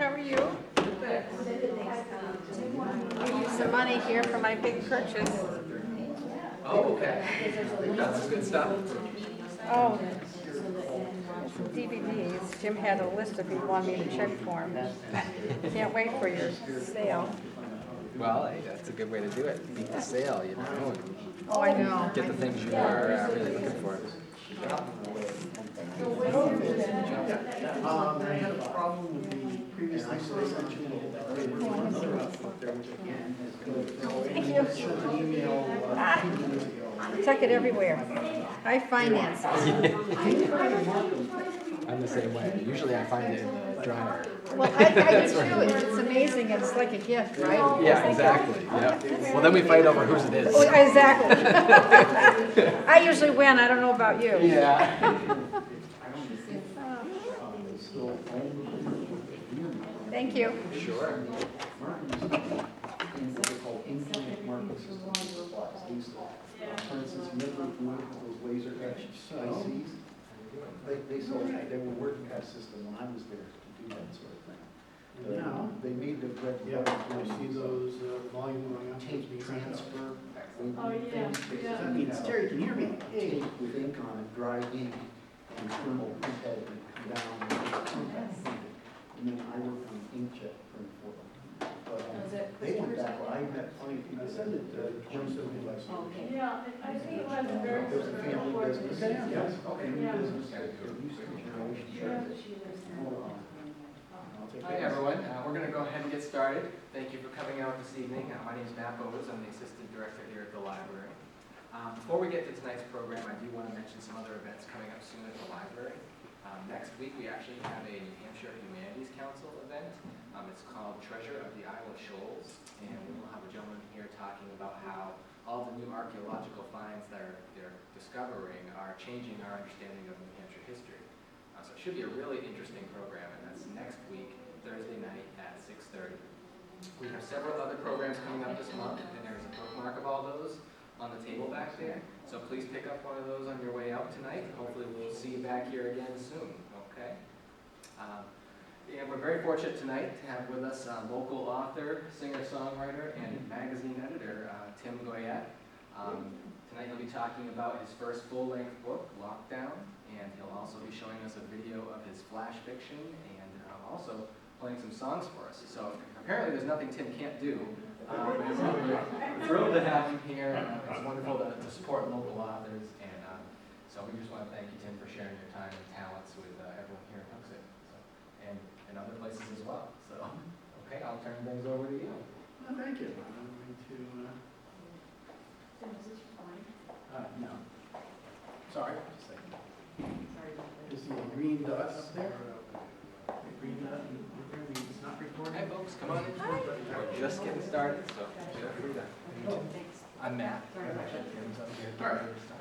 how are you? I used some money here for my big purchase. Oh, okay. Got some good stuff. Oh, some DVDs. Jim had a list of people he wanted me to check for him. Can't wait for your sale. Well, hey, that's a good way to do it. Beat the sale, you know, and Oh, I know. get the things you are really looking for. I had a problem with the previously sent Thank you. an email 2 minutes ago. Check it everywhere. I finance it. I'm the same way. Usually I find it in the dryer. Well, I do too. It's amazing. It's like a gift, right? Yeah, exactly. Yeah. Well, then we fight over whose it is. Oh, exactly. I usually win. I don't know about you. Yeah. Thank you. Sure. For instance, remember those laser etched ICs? They were working that system when I was there to do that sort of thing. Now, They made the red. I see those volume going up. Tape transfer. Oh, yeah. That means, Terry, can you hear me? Hey. Tape with ink on it, dry ink, and thermal printhead and come down. And then I worked on inkjet print for them. But Was it they went Christopher's back, I met plenty of people. I said it, Jim said it was. Okay. Yeah, I think it was very. It was a family business. Yes. Family Yeah. business. It used to be generation. Hi, everyone. We're going to go ahead and get started. Thank you for coming out this evening. My name is Matt Bowes. I'm the assistant director here at the library. Before we get to tonight's program, I do want to mention some other events coming up soon at the library. Next week, we actually have a New Hampshire Humanities Council event. It's called Treasure of the Isle of Shoals, and we will have a gentleman here talking about how all the new archaeological finds that they're discovering are changing our understanding of New Hampshire history. So it should be a really interesting program, and that's next week, Thursday night at 6:30. We have several other programs coming up this month, and there's a bookmark of all those on the table back there. So please pick up one of those on your way out tonight. Hopefully we'll see you back here again soon, okay? And we're very fortunate tonight to have with us local author, singer-songwriter, and magazine editor, Tim Goyette. Tonight he'll be talking about his first full-length book, Lockdown, and he'll also be showing us a video of his flash fiction and also playing some songs for us. So apparently there's nothing Tim can't do. We're thrilled to have him here. It's wonderful to support local authors, and so we just want to thank you, Tim, for sharing your time and talents with everyone here at Hooksett, and other places as well. So, okay, I'll turn things over to you. Well, thank you. I'm going to, no. Sorry, just a second. You see the green dot up there? The green dot, it's not recording. Hi, folks, come on in. We're just getting started, so feel free to. I'm Matt. All right. Now we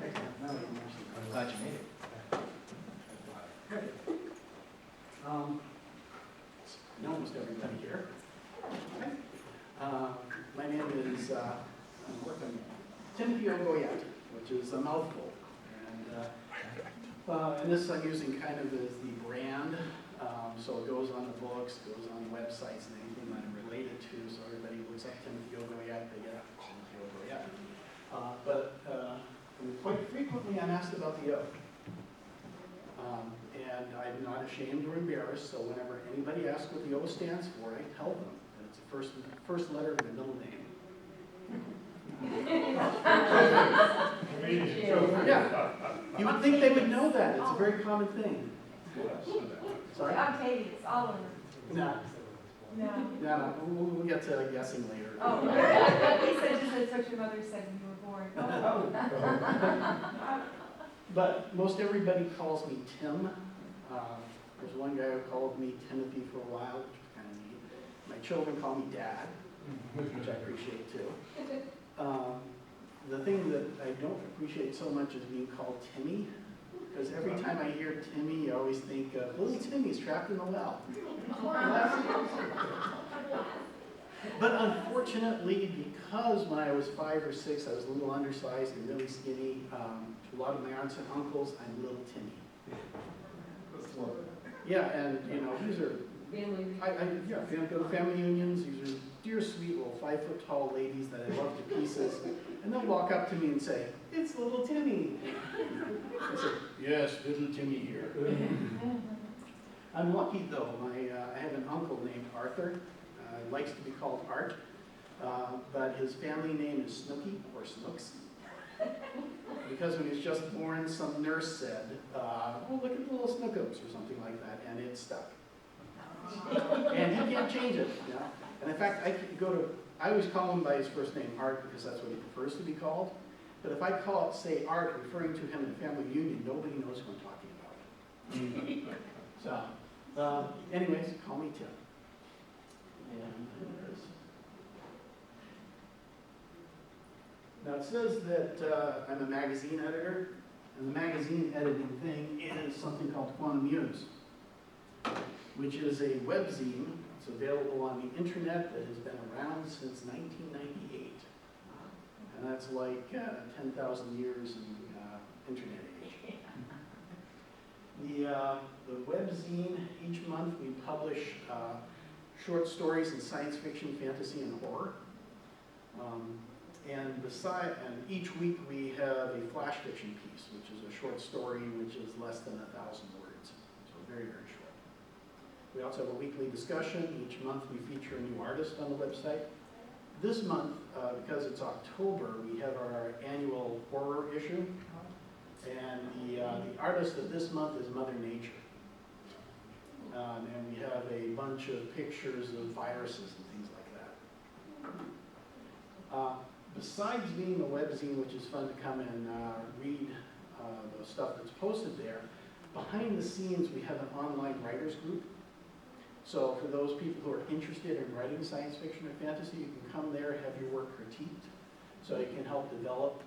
can actually. I'm glad you made it. Almost everybody here. Okay. My name is I'm working Timothy O Goyette, which is a mouthful, and this I'm using kind of as the brand. So it goes on the books, goes on websites, and anything that I'm related to. So everybody looks up Timothy O Goyette, they get Timothy O Goyette. But quite frequently I'm asked about the O. And I'm not ashamed or embarrassed, so whenever anybody asks what the O stands for, I tell them that it's the first letter of my middle name. Yeah, you would think they would know that. It's a very common thing. Sorry? I'm Katie, it's Oliver. No, No. we'll get to guessing later. Oh, he said just as what your mother said when you were born. Oh. But most everybody calls me Tim. There's one guy who called me Timothy for a while, which was kind of neat. My children call me Dad, which I appreciate too. The thing that I don't appreciate so much is being called Timmy, because every time I hear Timmy, I always think, little Timmy's trapped in a well. But unfortunately, because when I was 5 or 6, I was a little undersized and really skinny, to a lot of my aunts and uncles, I'm little Timmy. Yeah, and you know, these are Go to family unions. These are dear, sweet little 5-foot-tall ladies that I love to pieces. And they'll walk up to me and say, "It's little Timmy." I say, "Yes, little Timmy here." I'm lucky though. I have an uncle named Arthur. Likes to be called Art, but his family name is Snooky or Snooks. Because when he was just born, some nurse said, "Oh, look at the little Snookums," or something like that, and it stuck. And he can't change it. You know? And in fact, I always call him by his first name, Art, because that's what he prefers to be called. But if I say Art, referring to him in a family union, nobody knows who I'm talking about. So, anyways, call me Tim. And there it is. Now it says that I'm a magazine editor, and the magazine editing thing is something called Quantum Muse, which is a web-zine. It's available on the internet that has been around since 1998. And that's like 10,000 years in internet age. The web-zine, each month we publish short stories in science fiction, fantasy, and horror. And each week we have a flash fiction piece, which is a short story which is less than 1,000 words. So very, very short. We also have a weekly discussion. Each month we feature a new artist on the website. This month, because it's October, we have our annual horror issue. And the artist of this month is Mother Nature. And we have a bunch of pictures of viruses and things like that. Besides being a webzine, which is fun to come and read the stuff that's posted there, behind the scenes we have an online writers group. So for those people who are interested in writing science fiction or fantasy, you can come there, have your work critiqued, so you can help develop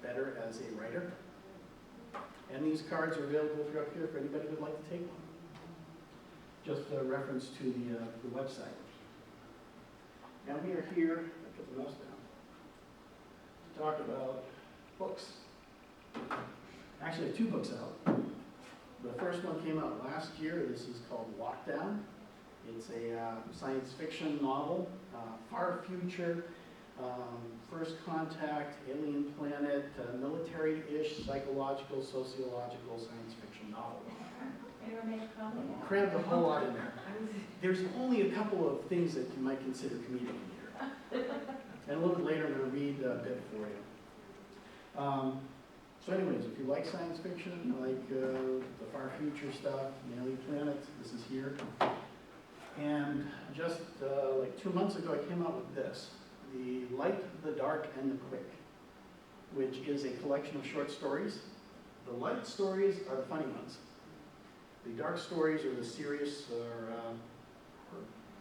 better as a writer. And these cards are available for up here for anybody who would like to take one. Just a reference to the website. Now we are here, I put the mouse down, to talk about books. Actually, I have 2 books out. The first one came out last year. This is called Lockdown. It's a science fiction novel, far future, first contact, alien planet, military-ish, psychological, sociological science fiction novel. Crammed a whole lot in there. There's only a couple of things that you might consider comedic in here. And a little bit later I'm going to read a bit for you. So anyways, if you like science fiction, you like the far future stuff, the alien planets, this is here. And just like 2 months ago I came out with this, The Light, the Dark, and the Quick, which is a collection of short stories. The light stories are the funny ones. The dark stories are the serious,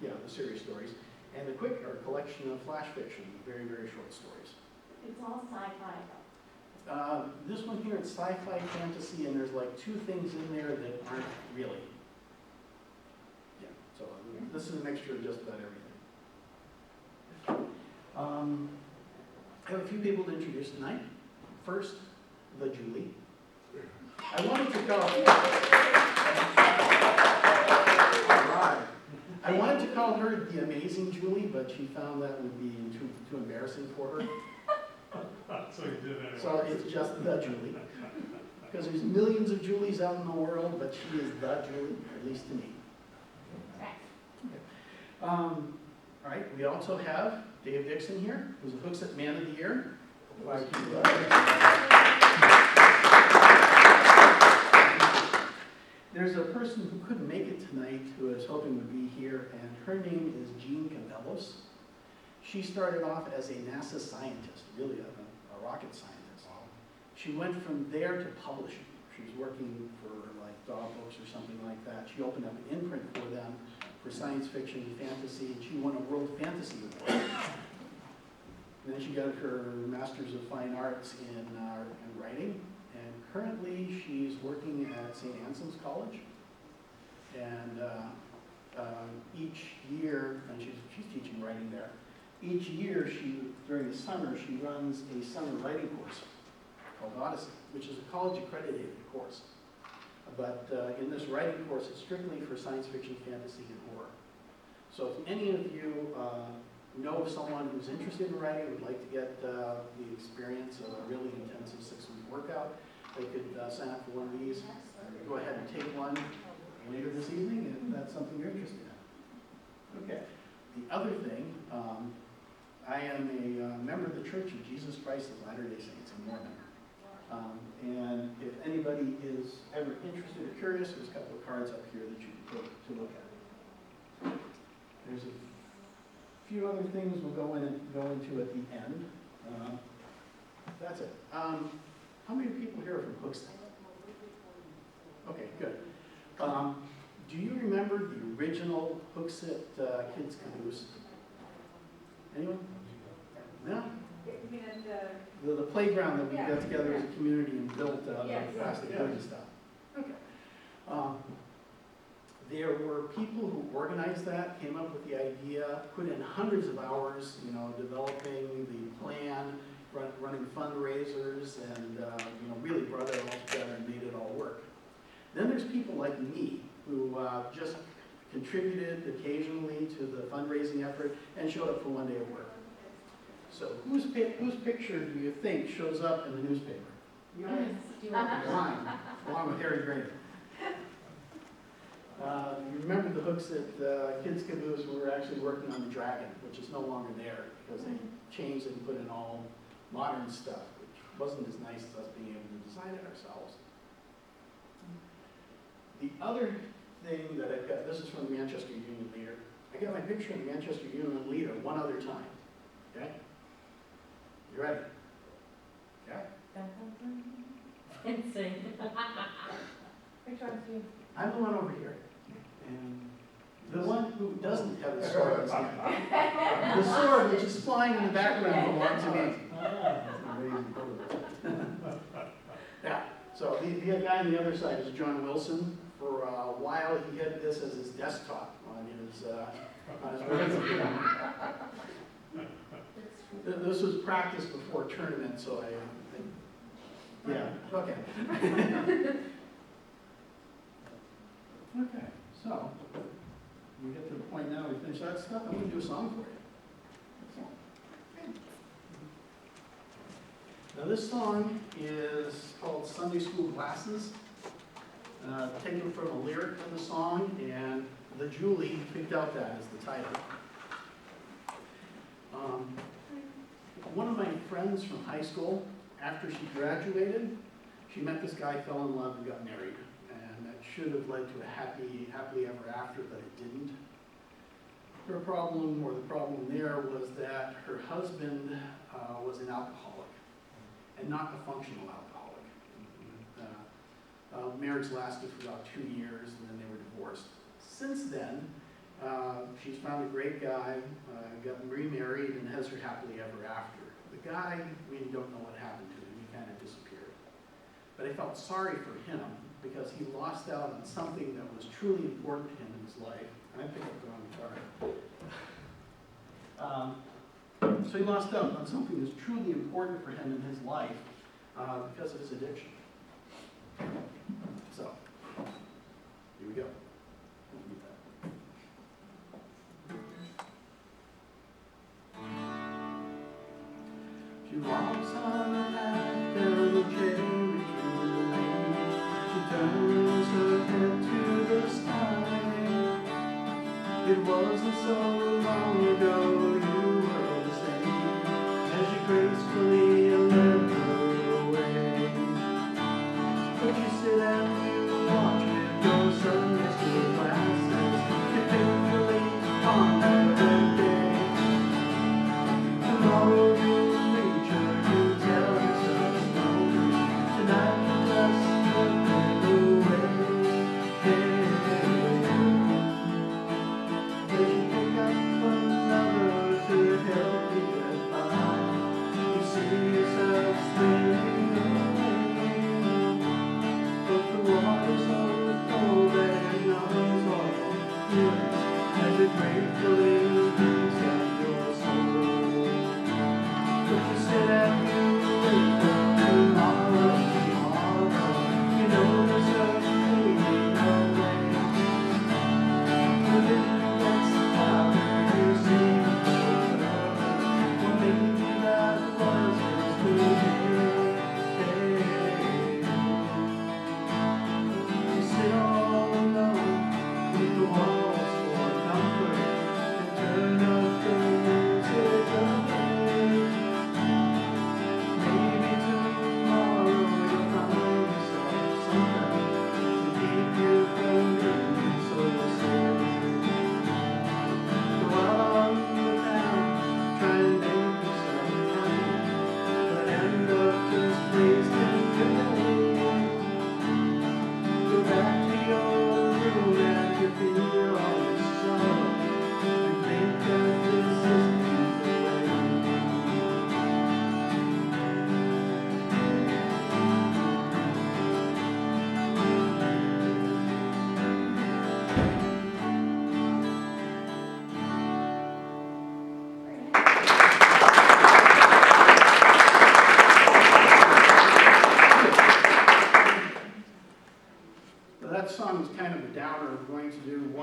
the serious stories. And the Quick are a collection of flash fiction, very, very short stories. It's all sci-fi. This one here, it's sci-fi fantasy, and there's like 2 things in there that aren't really. Yeah, so this is a mixture of just about everything. I have a few people to introduce tonight. First, the Julie. I wanted to call her the Amazing Julie, but she found that would be too embarrassing for her. So you did anyway. So it's just the Julie. Because there's millions of Julies out in the world, but she is the Julie, at least to me. All right, we also have Dave Dixon here, who's a Hooksett Man of the Year. There's a person who couldn't make it tonight who I was hoping would be here, and her name is Jean Cabellos. She started off as a NASA scientist, really a rocket scientist. She went from there to publishing. She was working for like dog books or something like that. She opened up an imprint for them for science fiction and fantasy, and she won a World Fantasy Award. And then she got her Master's of Fine Arts in writing, and currently she's working at St. Anselm's College. And each year, and she's teaching writing there, each year during the summer, she runs a summer writing course called Odyssey, which is a college accredited course. but in this writing course, it's strictly for science fiction, fantasy, and horror. So if any of you know of someone who's interested in writing, would like to get the experience of a really intensive 6-week workout, they could sign up for one of these. Go ahead and take one later this evening if that's something you're interested in. Okay. The other thing, I am a member of the Church of Jesus Christ of Latter-day Saints in Mormon. And if anybody is ever interested or curious, there's a couple of cards up here that you can take to look at. There's a few other things we'll go into at the end. That's it. How many people here are from Hooksett? Okay, good. Do you remember the original Hooksett Kids Caboose? Anyone? No? You mean at The playground that we Yeah, got together as a yeah. community and built Yes. plastic wood and stuff. Okay. There were people who organized that, came up with the idea, put in hundreds of hours, developing the plan, running fundraisers, and really brought it all together and made it all work. Then there's people like me who just contributed occasionally to the fundraising effort and showed up for one day of work. So whose picture do you think shows up in the newspaper? Mine, along with Harry Grady. You remember the Hooksett Kids Caboose? We were actually working on the Dragon, which is no longer there because they changed it and put in all modern stuff, which wasn't as nice as us being able to design it ourselves. The other thing that I've got, this is from the Manchester Union Leader. I got my picture of the Manchester Union Leader one other time. Okay? You ready? Okay? Insane. Which one's you? I'm the one over here. And the one who doesn't have the sword in his hand. The sword which is flying in the background belongs to me. Yeah. So the guy on the other side is John Wilson. For a while, he had this as his desktop on his website. This was practice before tournament, so yeah, okay. Okay, so we get to the point now we finish that stuff. I'm going to do a song for you. Now this song is called Sunday School Glasses. Taken from a lyric in the song, and the Julie picked out that as the title. One of my friends from high school, after she graduated, she met this guy, fell in love, and got married. And that should have led to a happily ever after, but it didn't. Her problem, or the problem there, was that her husband was an alcoholic, and not a functional alcoholic. Marriage lasted for about 2 years, and then they were divorced. Since then, she's found a great guy, got remarried, and has her happily ever after. The guy, we don't know what happened to him. He kind of disappeared. But I felt sorry for him because he lost out on something that was truly important to him in his life. I picked up the wrong card. So he lost out on something that's truly important for him in his life because of his addiction. So, here we go. She walks on the path down the cherry tree lane. She turns her head to the sky. It wasn't so long ago you were the same as you gracefully led her away. Would you sit and you watch with your Sunday school glasses, you faithfully on her birthday? Tomorrow you'll reach her, you tell yourself slowly, tonight you just let her away. As you pick up another to help you get by, you see yourself swimming away. But the water's so cold that it numbs all feelings as it gratefully brings up your soul. But you sit and you wait for tomorrow. You know there's a place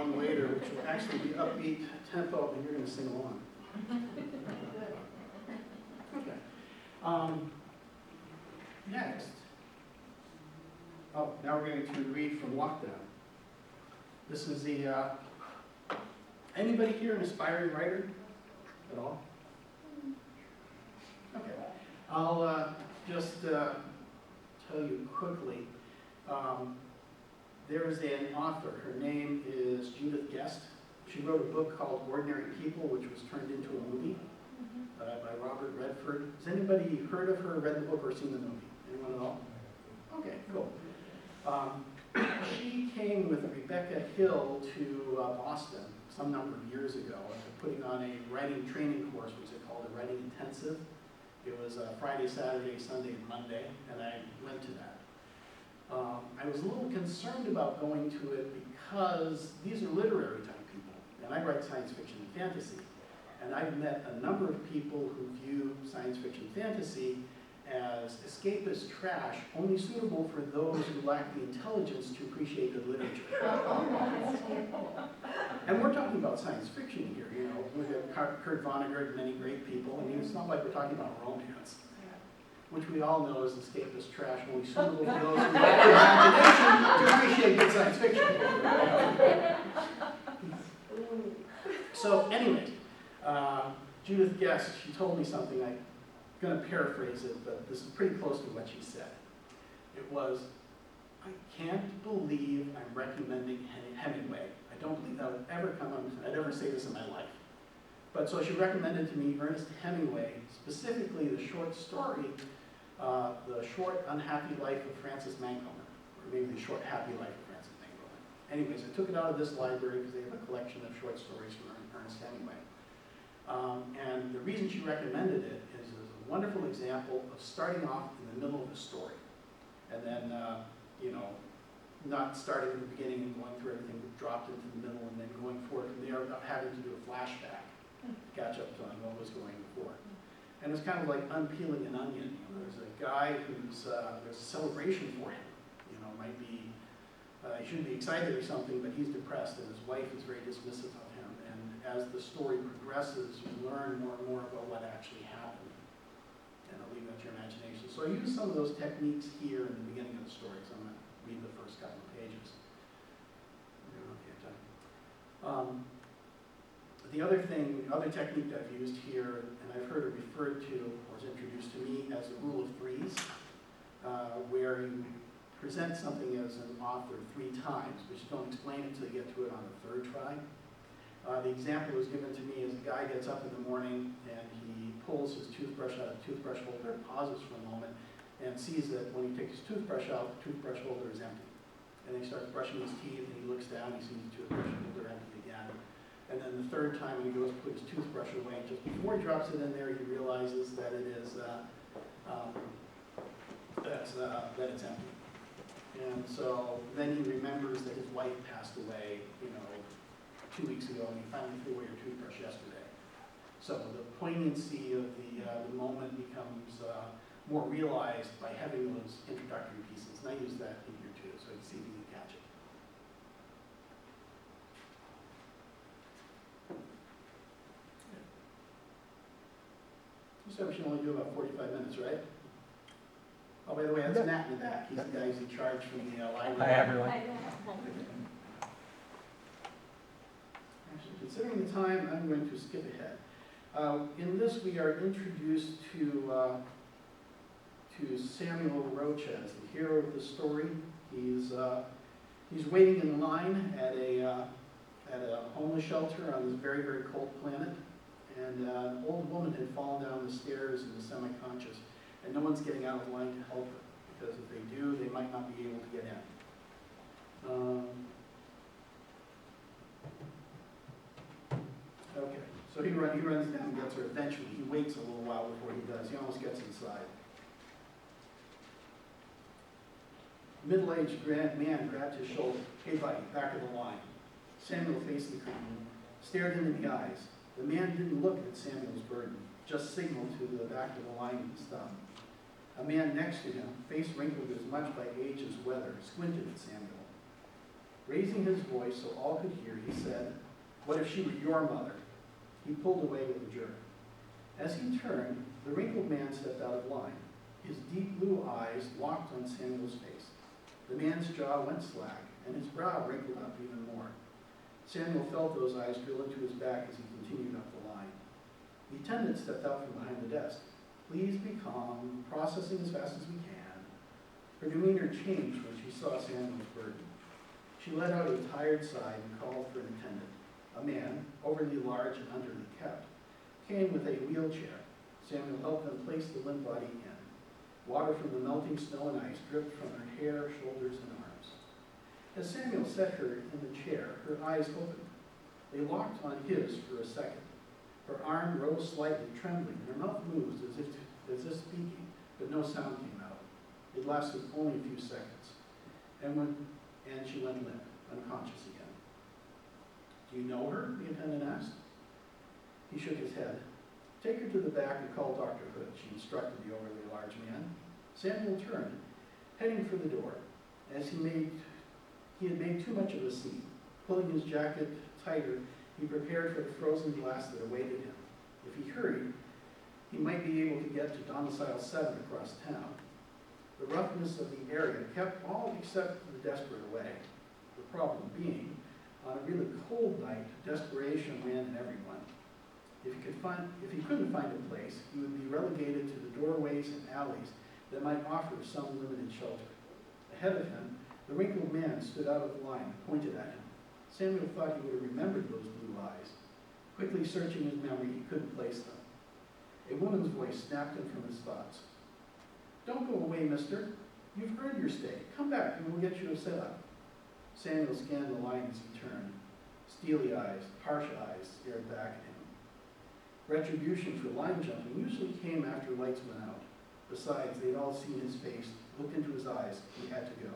song later, which will actually be upbeat tempo, and you're going to sing along. Okay. Next. Oh, now we're going to read from Lockdown. This is the, anybody here an aspiring writer at all? Okay. I'll just tell you quickly. There is an author. Her name is Judith Guest. She wrote a book called Ordinary People, which was turned into a movie by Robert Redford. Has anybody heard of her, read the book, or seen the movie? Anyone at all? Okay, cool. She came with Rebecca Hill to Boston some number of years ago after putting on a writing training course, which they called a writing intensive. It was Friday, Saturday, Sunday, and Monday, and I went to that. I was a little concerned about going to it because these are literary type people, and I write science fiction and fantasy. And I've met a number of people who view science fiction fantasy as escapist trash, only suitable for those who lack the intelligence to appreciate good literature. And we're talking about science fiction here, you know, we have Kurt Vonnegut and many great people. I mean, it's not like we're talking about romance, which we all know is escapist trash, only suitable for those who lack the imagination to appreciate good science fiction. So anyway, Judith Guest, she told me something, I'm going to paraphrase it, but this is pretty close to what she said. It was, I can't believe I'm recommending Hemingway. I don't believe that would ever come up, I'd ever say this in my life. But so she recommended to me Ernest Hemingway, specifically the short story, The Short Unhappy Life of Francis Mancomer, or maybe The Short Happy Life of Francis Mancomer. Anyways, I took it out of this library because they have a collection of short stories from Ernest Hemingway. And the reason she recommended it is a wonderful example of starting off in the middle of a story, and then, you know, not starting at the beginning and going through everything, but dropped into the middle and then going forward from there without having to do a flashback to catch up on what was going before. And it's kind of like unpeeling an onion. You know, there's a guy who's, there's a celebration for him. You know, might be, he should be excited or something, but he's depressed and his wife is very dismissive of him. And as the story progresses, you learn more and more about what actually happened. And I'll leave that to your imagination. So I use some of those techniques here in the beginning of the story, so I'm going to read the first couple of pages. The other technique I've used here, and I've heard it referred to, or was introduced to me as the rule of threes, where you present something as an author 3 times, but you don't explain it until you get to it on the 3rd try. The example was given to me as a guy gets up in the morning and he pulls his toothbrush out of the toothbrush holder, pauses for a moment, and sees that when he takes his toothbrush out, the toothbrush holder is empty. And then he starts brushing his teeth and he looks down, he sees the toothbrush holder empty again. And then the 3rd time when he goes to put his toothbrush away, just before he drops it in there, he realizes that it is that it's empty. And so then he remembers that his wife passed away, you know, 2 weeks ago, and you finally threw away your toothbrush yesterday. So the poignancy of the moment becomes more realized by having those introductory pieces. And I use that in here too, so you can see if you can catch it. You said we should only do about 45 minutes, right? Oh, by the way, that's Matt in the back. He's the guy who's in charge from the library. Hi, everyone. Actually, considering the time, I'm going to skip ahead. In this, we are introduced to Samuel Rocha as the hero of the story. He's waiting in line at a homeless shelter on this very, very cold planet. And an old woman had fallen down the stairs and is semi-conscious. And no one's getting out of line to help her, because if they do, they might not be able to get in. Okay, so he runs down and gets her. Eventually, he waits a little while before he does. He almost gets inside. Middle-aged man grabbed his shoulder. Hey, buddy, back of the line. Samuel faced the curtain, stared him in the eyes. The man didn't look at Samuel's burden, just signaled to the back of the line and stopped. A man next to him, face wrinkled as much by age as weather, squinted at Samuel. Raising his voice so all could hear, he said, "What if she were your mother?" He pulled away with a jerk. As he turned, the wrinkled man stepped out of line. His deep blue eyes locked on Samuel's face. The man's jaw went slack, and his brow wrinkled up even more. Samuel felt those eyes drill into his back as he continued up the line. The attendant stepped out from behind the desk. "Please be calm, processing as fast as we can." Her demeanor changed when she saw Samuel's burden. She let out a tired sigh and called for an attendant. A man, overly large and underly kept, came with a wheelchair. Samuel helped them place the limp body in. Water from the melting snow and ice dripped from her hair, shoulders, and arms. As Samuel set her in the chair, her eyes opened. They locked on his for a second. Her arm rose slightly, trembling, and her mouth moved as if speaking, but no sound came out. It lasted only a few seconds, and she went limp, unconscious again. "Do you know her?" the attendant asked. He shook his head. "Take her to the back and call Dr. Hood," she instructed the overly large man. Samuel turned, heading for the door, as he had made too much of a scene. Pulling his jacket tighter, he prepared for the frozen blast that awaited him. If he hurried, he might be able to get to Domicile 7 across town. The roughness of the area kept all except the desperate away. The problem being, on a really cold night, desperation ran in everyone. If he couldn't find a place, he would be relegated to the doorways and alleys that might offer some limited shelter. Ahead of him, the wrinkled man stood out of line and pointed at him. Samuel thought he would have remembered those blue eyes. Quickly searching his memory, he couldn't place them. A woman's voice snapped him from his thoughts. "Don't go away, mister. You've earned your stay. Come back and we'll get you a set-up." Samuel scanned the line as he turned. Steely eyes, harsh eyes stared back at him. Retribution for line jumping usually came after lights went out. Besides, they'd all seen his face, looked into his eyes. He had to go.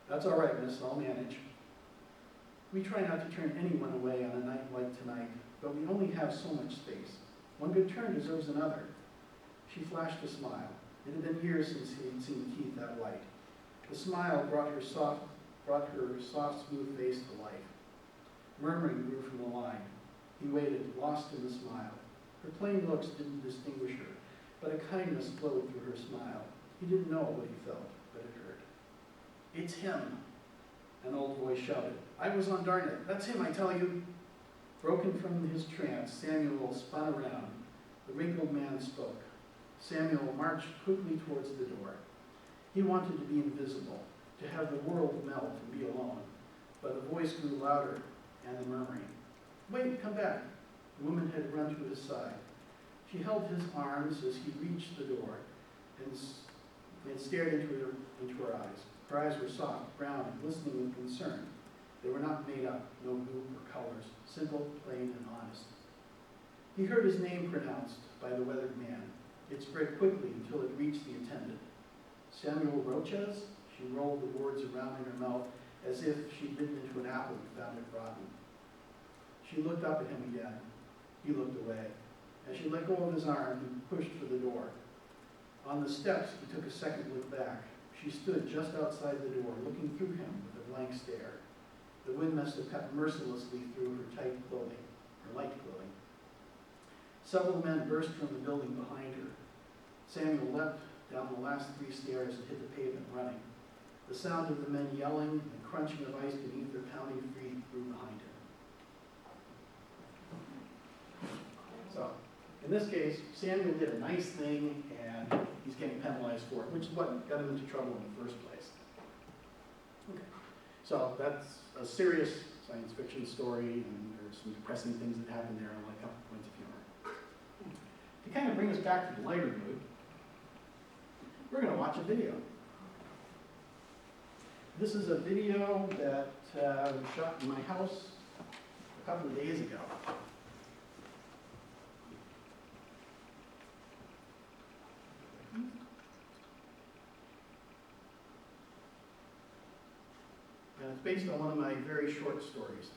"That's all right, miss. I'll manage." We try not to turn anyone away on a night like tonight, but we only have so much space. One good turn deserves another. She flashed a smile. It had been years since he had seen Keith that white. The smile brought her soft, smooth face to life. Murmuring grew from the line. He waited, lost in the smile. Her plain looks didn't distinguish her, but a kindness flowed through her smile. He didn't know what he felt, but it hurt. "It's him," an old voice shouted. "I was on darn it. That's him, I tell you." Broken from his trance, Samuel spun around. The wrinkled man spoke. Samuel marched quickly towards the door. He wanted to be invisible, to have the world melt and be alone. But the voice grew louder, and the murmuring. "Wait, come back." The woman had run to his side. She held his arms as he reached the door and stared into her eyes. Her eyes were soft, brown, and glistening with concern. They were not made up, no goop or colors, simple, plain, and honest. He heard his name pronounced by the weathered man. It spread quickly until it reached the attendant. "Samuel Roches?" She rolled the words around in her mouth as if she'd bitten into an apple and found it rotten. She looked up at him again. He looked away. As she let go of his arm, he pushed for the door. On the steps, he took a second look back. She stood just outside the door, looking through him with a blank stare. The wind must have cut mercilessly through her tight clothing, her light clothing. Several men burst from the building behind her. Samuel leapt down the last 3 stairs and hit the pavement running. The sound of the men yelling and crunching of ice beneath their pounding feet grew behind him. So, in this case, Samuel did a nice thing, and he's getting penalized for it, which is what got him into trouble in the first place. Okay. So that's a serious science fiction story, and there's some depressing things that happen there, and like a couple points of humor. To kind of bring us back to the lighter mood, we're going to watch a video. This is a video that was shot in my house a couple of days ago. And it's based on one of my very short stories.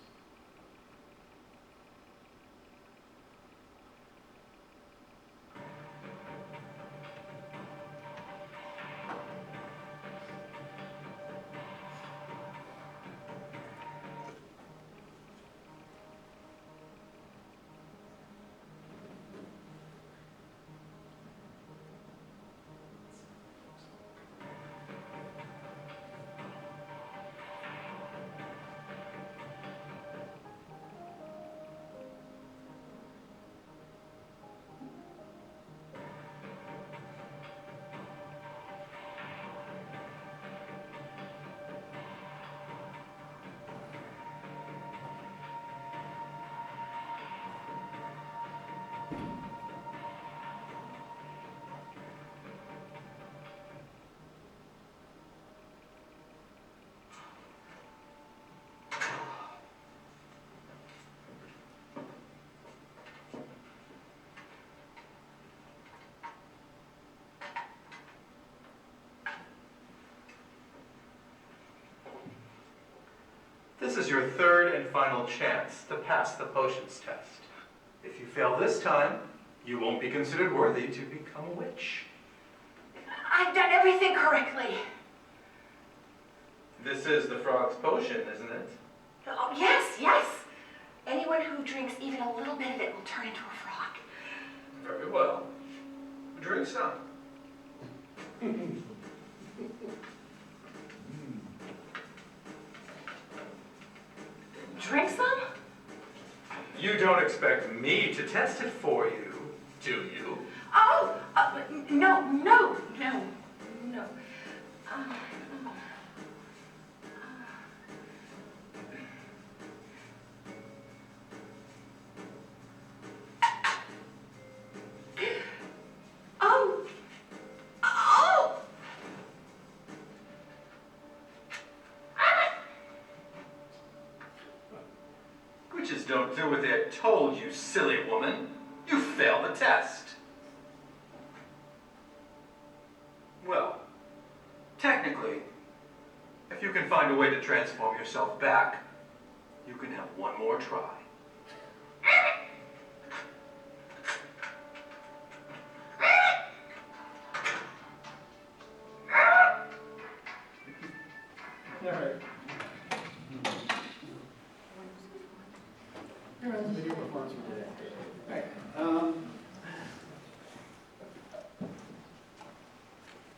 This is your third and final chance to pass the potions test. If you fail this time, you won't be considered worthy to become a witch. I've done everything correctly. This is the frog's potion, isn't it? Oh, yes, yes. Anyone who drinks even a little bit of it will turn into a frog. Very well. Drink some. Drink some? You don't expect me to test it for you, do you? Oh, no, no, no, no. Oh, oh. Witches don't do what they're told, you silly woman. You failed the test. Well, technically, if you can find a way to transform yourself back, you can have one more try. All right. Here ends the video performance for today. All right.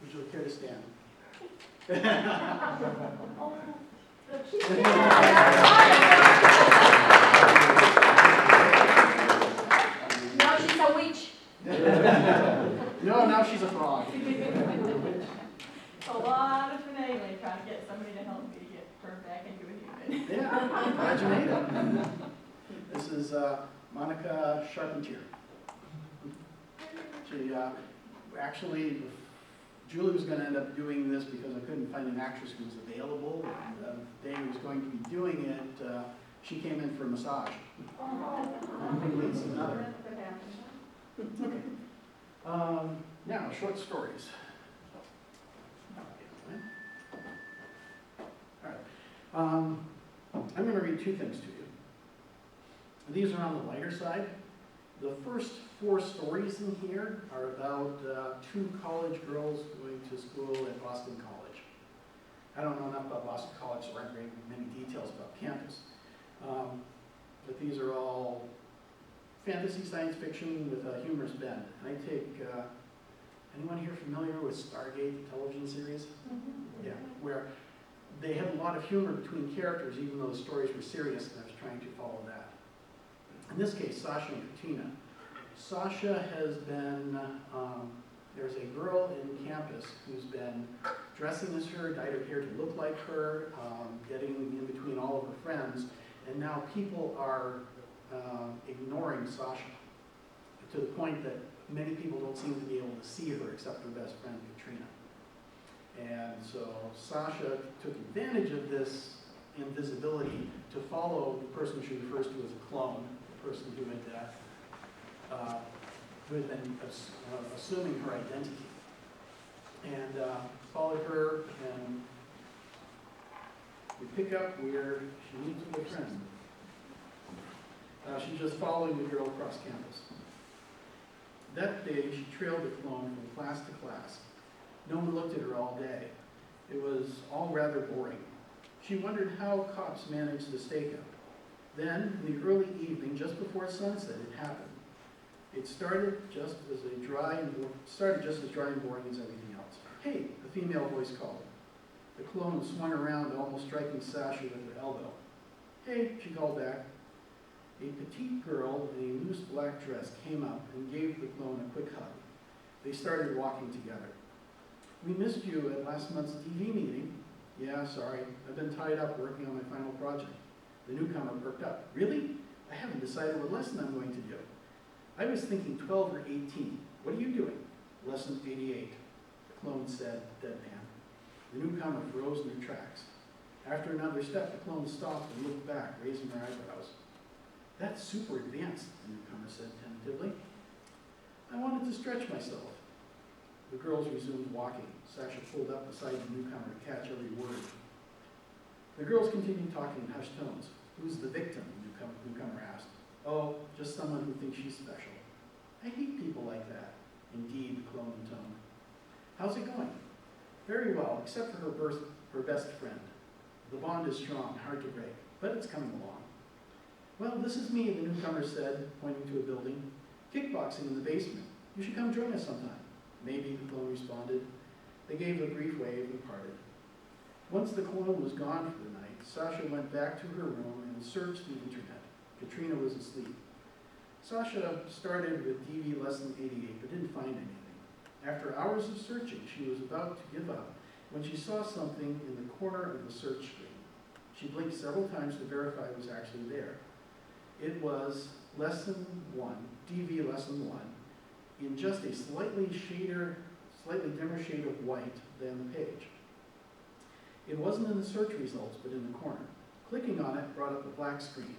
Would you care to stand? Now she's a witch. No, now she's a frog. A lot of finagling trying to get somebody to help me to get turned back into a human. Yeah, glad you made it. This is Monica Charpentier. She actually, Julie was going to end up doing this because I couldn't find an actress who was available. And the day we was going to be doing it, she came in for a massage. Leads to another. Okay. Now, short stories. All right. I'm going to read two things to you. These are on the lighter side. The first 4 stories in here are about 2 college girls going to school at Boston College. I don't know enough about Boston College, so I aren't very many details about campus. But these are all fantasy science fiction with a humorous bend. And I take, anyone here familiar with Stargate, the television series? Yeah, where they had a lot of humor between characters, even though the stories were serious, and I was trying to follow that. In this case, Sasha and Katina. Sasha has been, there's a girl in campus who's been dressing as her, dyed her hair to look like her, getting in between all of her friends, and now people are ignoring Sasha to the point that many people don't seem to be able to see her except her best friend, Katrina. And so Sasha took advantage of this invisibility to follow the person she refers to as a clone, the person who had been assuming her identity. And followed her, and we pick up where she meets with a friend. She's just following the girl across campus. That day, she trailed the clone from class to class. No one looked at her all day. It was all rather boring. She wondered how cops managed the stakeout. Then, in the early evening, just before sunset, it happened. It started just as dry and boring as everything else. Hey, a female voice called. The clone swung around, almost striking Sasha with her elbow. Hey, she called back. A petite girl in a loose black dress came up and gave the clone a quick hug. They started walking together. We missed you at last month's TV meeting. Yeah, sorry. I've been tied up working on my final project. The newcomer perked up. Really? I haven't decided what lesson I'm going to do. I was thinking 12 or 18. What are you doing? Lesson 88. The clone said, deadpan. The newcomer froze in her tracks. After another step, the clone stopped and looked back, raising her eyebrows. That's super advanced, the newcomer said tentatively. I wanted to stretch myself. The girls resumed walking. Sasha pulled up beside the newcomer to catch every word. The girls continued talking in hushed tones. Who's the victim? The newcomer asked. Oh, just someone who thinks she's special. I hate people like that. Indeed, the clone intoned. How's it going? Very well, except for her best friend. The bond is strong, hard to break, but it's coming along. Well, this is me, the newcomer said, pointing to a building. Kickboxing in the basement. You should come join us sometime. Maybe, the clone responded. They gave a brief wave and parted. Once the clone was gone for the night, Sasha went back to her room and searched the internet. Katrina was asleep. Sasha started with DV lesson 88, but didn't find anything. After hours of searching, she was about to give up when she saw something in the corner of the search screen. She blinked several times to verify it was actually there. It was lesson 1, DV lesson 1, in just a slightly dimmer shade of white than the page. It wasn't in the search results, but in the corner. Clicking on it brought up a black screen.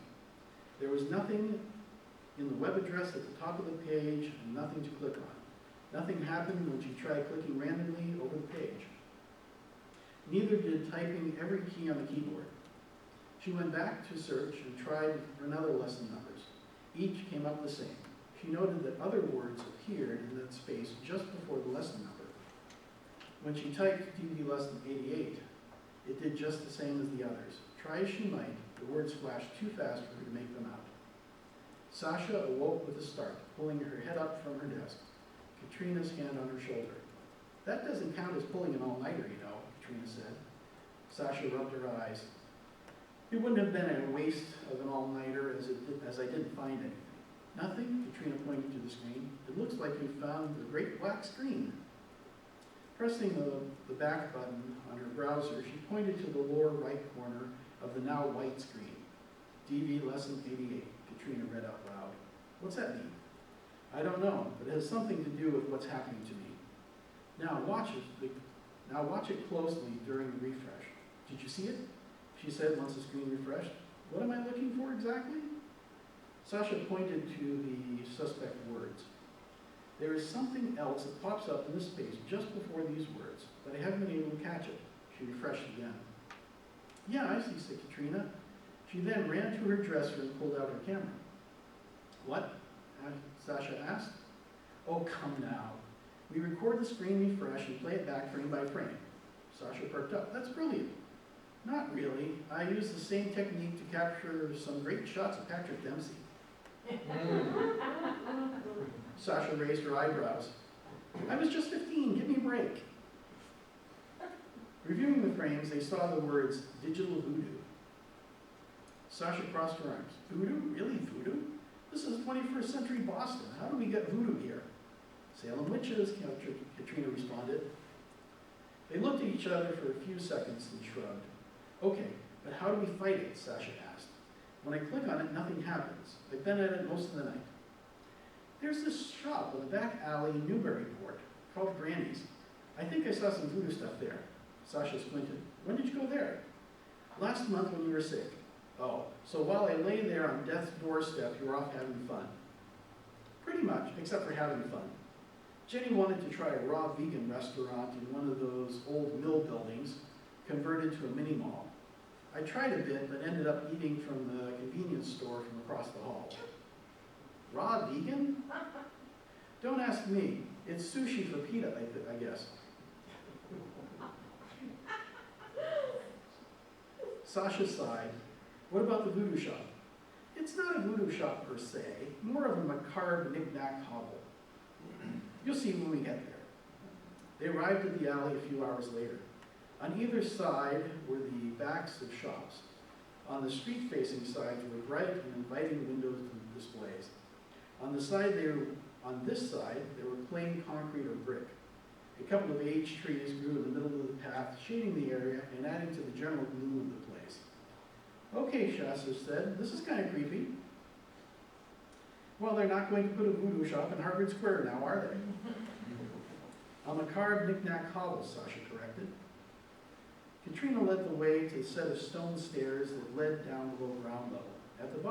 There was nothing in the web address at the top of the page and nothing to click on. Nothing happened when she tried clicking randomly over the page. Neither did typing every key on the keyboard. She went back to search and tried another lesson numbers. Each came up the same. She noted that other words appeared in that space just before the lesson number. When she typed DV lesson 88, it did just the same as the others. Try as she might, the words flashed too fast for her to make them out. Sasha awoke with a start, pulling her head up from her desk, Katrina's hand on her shoulder. That doesn't count as pulling an all-nighter, you know, Katrina said. Sasha rubbed her eyes. It wouldn't have been a waste of an all-nighter as I didn't find anything. Nothing? Katrina pointed to the screen. It looks like you found the great black screen. Pressing the back button on her browser, she pointed to the lower right corner of the now white screen. DV lesson 88, Katrina read out loud. What's that mean? I don't know, but it has something to do with what's happening to me. Now watch it closely during the refresh. Did you see it? She said once the screen refreshed. What am I looking for exactly? Sasha pointed to the suspect words. There is something else that pops up in this space just before these words, but I haven't been able to catch it. She refreshed again. Yeah, I see, said Katrina. She then ran to her dresser and pulled out her camera. What? Sasha asked. Oh, come now. We record the screen refresh and play it back frame by frame. Sasha perked up. That's brilliant. Not really. I use the same technique to capture some great shots of Patrick Dempsey. Sasha raised her eyebrows. I was just 15, give me a break. Reviewing the frames, they saw the words, digital voodoo. Sasha crossed her arms. Voodoo? Really, voodoo? This is 21st century Boston. How do we get voodoo here? Salem witches, Katrina responded. They looked at each other for a few seconds and shrugged. Okay, but how do we fight it? Sasha asked. When I click on it, nothing happens. I've been at it most of the night. There's this shop in the back alley in Newburyport called Granny's. I think I saw some voodoo stuff there. Sasha squinted. When did you go there? Last month when you were sick. Oh, so while I lay there on death's doorstep, you were off having fun. Pretty much, except for having fun. Jenny wanted to try a raw vegan restaurant in one of those old mill buildings converted to a mini mall. I tried a bit, but ended up eating from the convenience store from across the hall. Raw vegan? Don't ask me. It's sushi for PETA, I guess. Sasha sighed. What about the voodoo shop? It's not a voodoo shop per se, more of a macabre knick-knack hovel. You'll see when we get there. They arrived at the alley a few hours later. On either side were the backs of shops. On the street-facing sides were bright and inviting windows and displays. On this side, there were plain concrete or brick. A couple of aged trees grew in the middle of the path, shading the area and adding to the general gloom of the place. Okay, Shasta said, this is kind of creepy. Well, they're not going to put a voodoo shop in Harvard Square now, are they? A macabre knick-knack hovel, Sasha corrected. Katrina led the way to a set of stone stairs that led down below ground level. At the bottom,